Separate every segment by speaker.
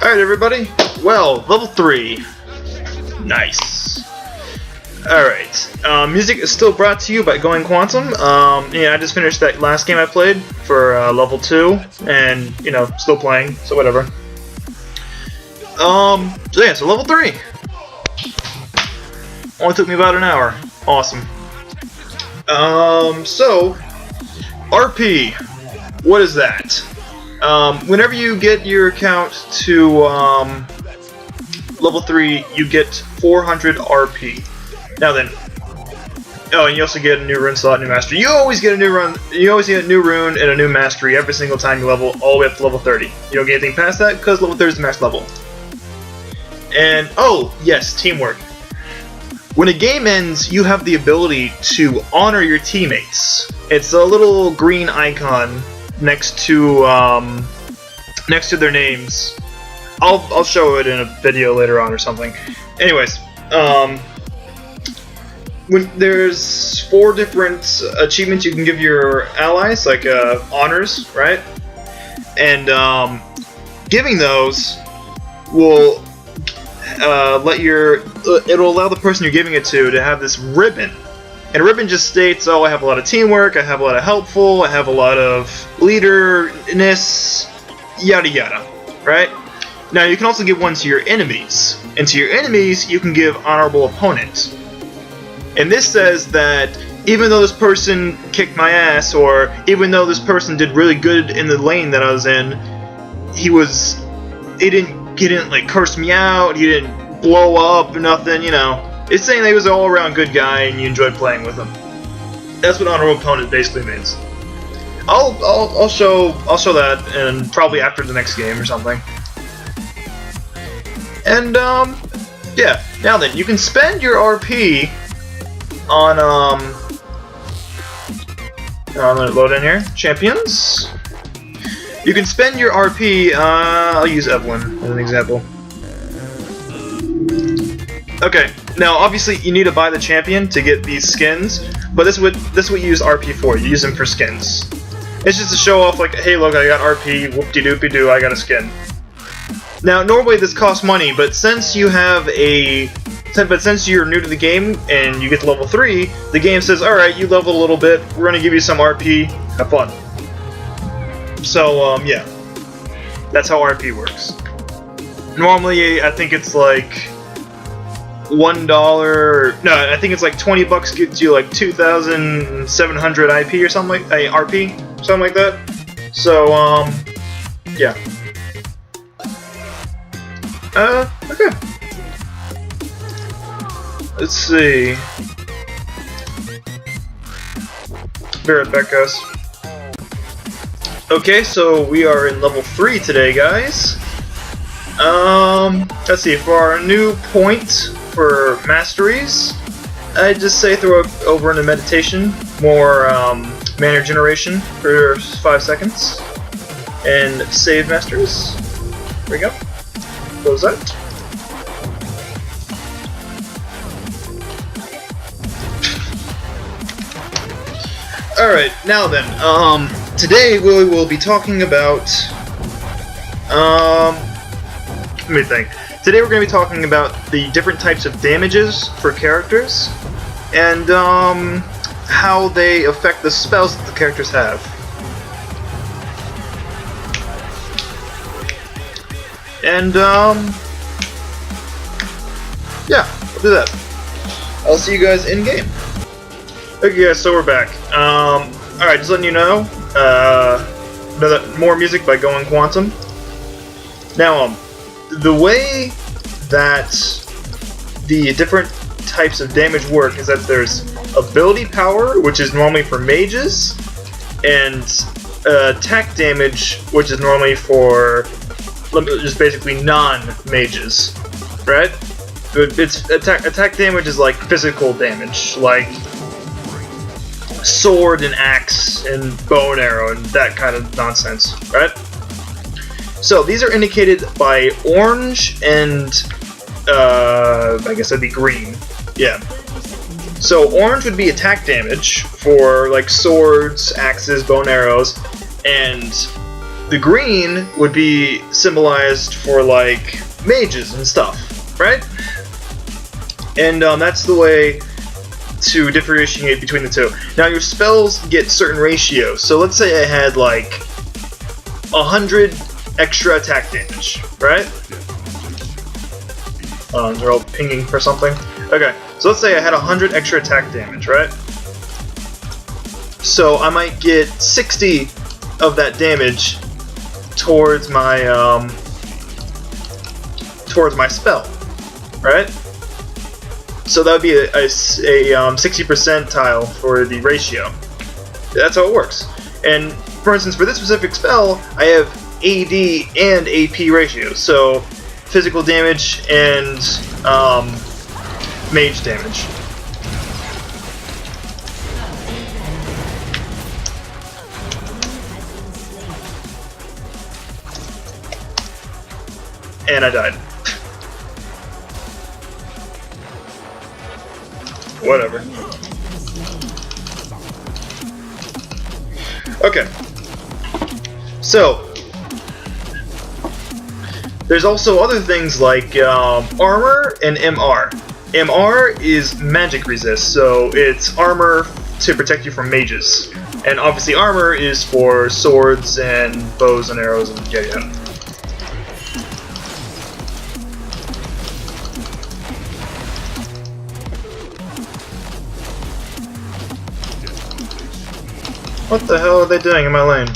Speaker 1: Alright everybody, well, level 3. Nice. Alright, music is still brought to you by Going Quantum. Yeah, I just finished that last game I played for level 2, and, you know, still playing, so whatever. So yeah, so level 3. Only took me about an hour. Awesome. So, RP, what is that? Whenever you get your account to level 3, you get 400 RP. Now then, oh, and you also get a new rune slot, new mastery. You always get a new rune. You always get a new rune and a new mastery every single time you level, all the way up to level 30. You don't get anything past that because level 30 is the max level. And oh yes, teamwork. When a game ends, you have the ability to honor your teammates. It's a little green icon next to their names. I'll show it in a video later on or something. Anyways, when there's 4 different achievements you can give your allies, like honors, right? And giving those will it'll allow the person you're giving it to have this ribbon. And a ribbon just states, oh, I have a lot of teamwork, I have a lot of helpful, I have a lot of leaderness, yada yada, right? Now you can also give one to your enemies. And to your enemies, you can give honorable opponent. And this says that even though this person kicked my ass, or even though this person did really good in the lane that I was in, he didn't like curse me out, he didn't blow up or nothing, you know. It's saying that he was an all-around good guy and you enjoyed playing with him. That's what honorable opponent basically means. I'll show that, and probably after the next game or something. And yeah. Now then, you can spend your RP on I'm gonna load in here. Champions. You can spend your RP. I'll use Evelyn as an example. Okay. Now, obviously, you need to buy the champion to get these skins, but this is what you use RP for. You use them for skins. It's just to show off, like, hey, look, I got RP. Whoop-de-doop-de-doo, I got a skin. Now, normally this costs money, but since you have since you're new to the game and you get to level 3, the game says, all right, you leveled a little bit. We're gonna give you some RP. Have fun. So, yeah, that's how RP works. Normally, I think it's like $1. No, I think it's like $20 gets you like 2,700 IP or something like RP, something like that. So, yeah. Okay. Let's see. Be right back, guys. Okay, so we are in level 3 today, guys. Let's see, for our new point for masteries, I just say throw it over into meditation, more mana generation for 5 seconds, and save masteries. There we go. Close that. Alright, now then, today we will be talking about, let me think. Today we're going to be talking about the different types of damages for characters, and, how they affect the spells that the characters have. And, yeah, we'll do that. I'll see you guys in-game. Okay guys, so we're back. Alright, just letting you know, more music by Going Quantum. Now, the way that the different types of damage work is that there's ability power, which is normally for mages, and attack damage, which is normally for just basically non-mages, right? It's attack damage is like physical damage, like sword and axe and bow and arrow and that kind of nonsense, right? So these are indicated by orange and I guess that'd be green. Yeah. So orange would be attack damage for like swords, axes, bow and arrows, and the green would be symbolized for like mages and stuff, right? And that's the way to differentiate between the two. Now your spells get certain ratios. So let's say I had like 100 extra attack damage, right? They're all pinging for something. Okay, so let's say I had 100 extra attack damage, right? So I might get 60 of that damage towards my spell, right? So that would be a 60 percentile for the ratio. That's how it works. And for instance, for this specific spell, I have AD and AP ratios. So physical damage and mage damage. And I died. Whatever. Okay. So, there's also other things like armor and MR. MR is magic resist, so it's armor to protect you from mages. And obviously armor is for swords and bows and arrows and yada yada. What the hell are they doing in my lane?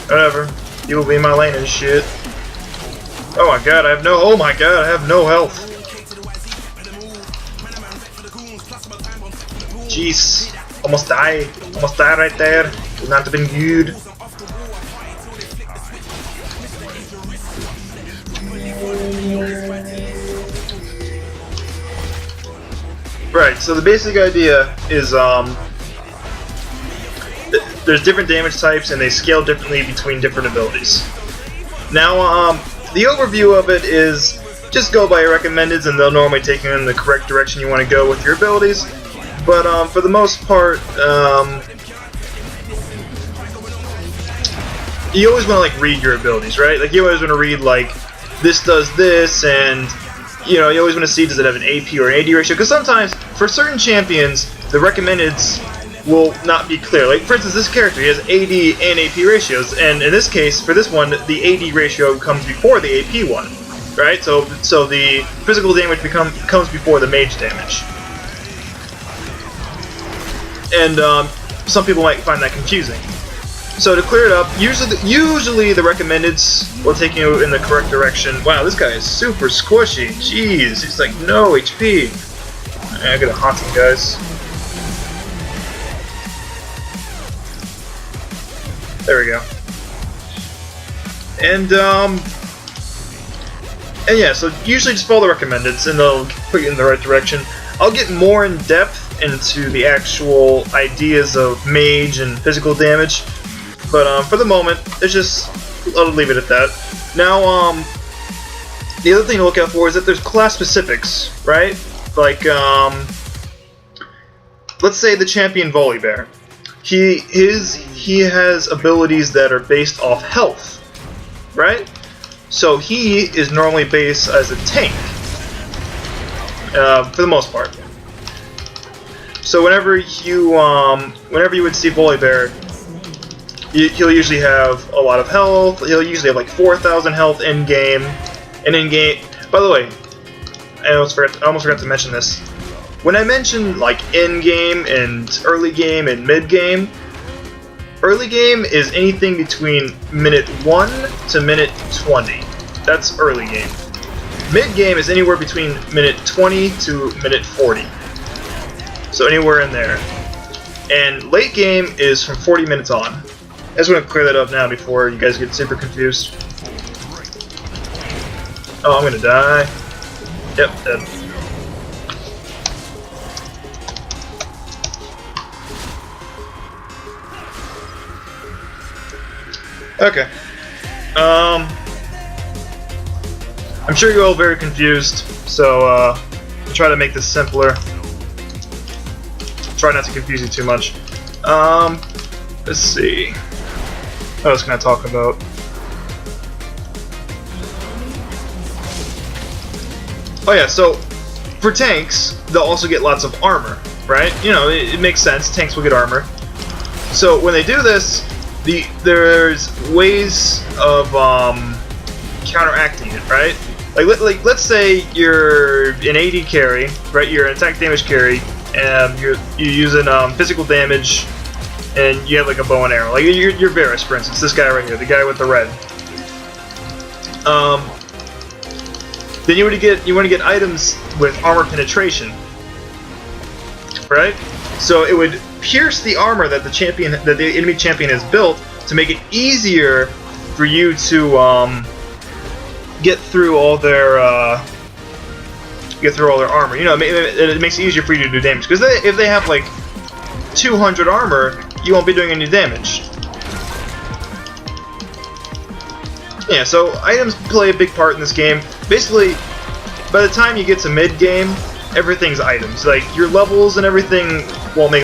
Speaker 1: Whatever. You will be in my lane and shit. Oh my god, I have no health. Jeez. Almost died right there. Would not have been good. Right, so the basic idea is there's different damage types and they scale differently between different abilities. Now, the overview of it is just go by your recommendeds and they'll normally take you in the correct direction you want to go with your abilities. But for the most part, you always want to like read your abilities, right? Like you always want to read like this does this, and you know, you always want to see does it have an AP or an AD ratio, because sometimes for certain champions the recommendeds will not be clear. Like for instance, this character, he has AD and AP ratios, and in this case, for this one, the AD ratio comes before the AP one, right? So the physical damage comes before the mage damage, and some people might find that confusing. So to clear it up, usually the recommendeds will take you in the correct direction. Wow, this guy is super squishy. Jeez, he's like no HP. I gotta haunt him, guys. There we go. And yeah, so usually just follow the recommendeds and they'll put you in the right direction. I'll get more in depth into the actual ideas of mage and physical damage, but for the moment, I'll leave it at that. Now, the other thing to look out for is that there's class specifics, right? Like, let's say the champion Volibear. He has abilities that are based off health, right? So he is normally based as a tank, for the most part. So whenever you would see Volibear, he'll usually have a lot of health. He'll usually have like 4,000 health in game. And in game, by the way, I almost forgot to mention this. When I mention like in game and early game and mid game, early game is anything between minute 1 to minute 20. That's early game. Mid game is anywhere between minute 20 to minute 40. So anywhere in there. And late game is from 40 minutes on. I just want to clear that up now before you guys get super confused. Oh, I'm gonna die. Yep, dead. Okay. I'm sure you're all very confused, so I'll try to make this simpler. try not to confuse you too much. Let's see. What else can I talk about? Oh yeah, so for tanks, they'll also get lots of armor, right? You know, it makes sense. Tanks will get armor. So when they do this, there's ways of counteracting it, right? Like let's say you're an AD carry, right? You're an attack damage carry, and you're using physical damage, and you have like a bow and arrow. Like you're Varus, for instance. This guy right here, the guy with the red. Then you want to get items with armor penetration, right? So it would pierce the armor that the enemy champion has built to make it easier for you to get through all their armor. You know, it makes it easier for you to do damage, because if they have like 200 armor, you won't be doing any damage. Yeah, so items play a big part in this game. Basically, by the time you get to mid-game, everything's items. Like, your levels and everything won't make